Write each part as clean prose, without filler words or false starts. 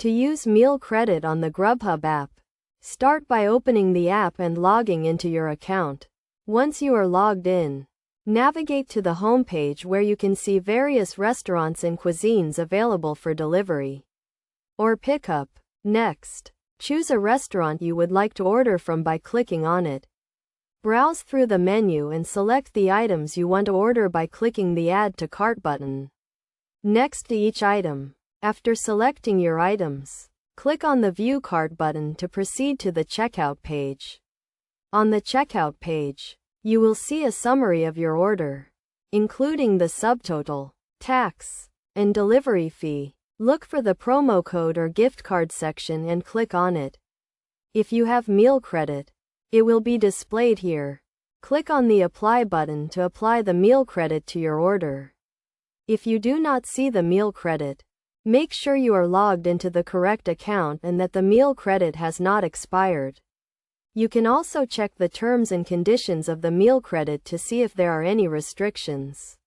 To use meal credit on the Grubhub app, start by opening the app and logging into your account. Once you are logged in, navigate to the homepage where you can see various restaurants and cuisines available for delivery or pickup. Next, choose a restaurant you would like to order from by clicking on it. Browse through the menu and select the items you want to order by clicking the Add to Cart button next to each item. After selecting your items, click on the View Cart button to proceed to the checkout page. On the checkout page, you will see a summary of your order, including the subtotal, tax, and delivery fee. Look for the promo code or gift card section and click on it. If you have meal credit, it will be displayed here. Click on the Apply button to apply the meal credit to your order. If you do not see the meal credit, make sure you are logged into the correct account and that the meal credit has not expired. You can also check the terms and conditions of the meal credit to see if there are any restrictions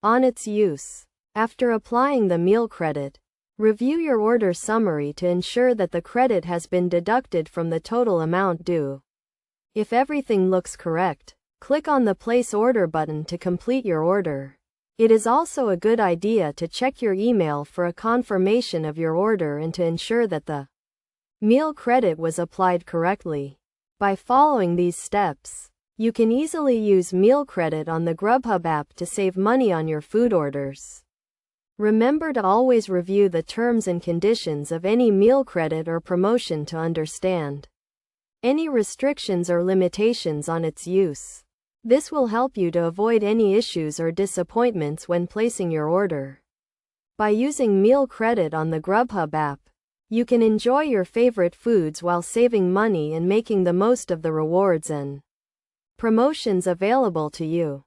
on its use. After applying the meal credit, review your order summary to ensure that the credit has been deducted from the total amount due. If everything looks correct, click on the Place Order button to complete your order. It is also a good idea to check your email for a confirmation of your order and to ensure that the meal credit was applied correctly. By following these steps, you can easily use meal credit on the Grubhub app to save money on your food orders. Remember to always review the terms and conditions of any meal credit or promotion to understand any restrictions or limitations on its use. This will help you to avoid any issues or disappointments when placing your order. By using meal credit on the Grubhub app, you can enjoy your favorite foods while saving money and making the most of the rewards and promotions available to you.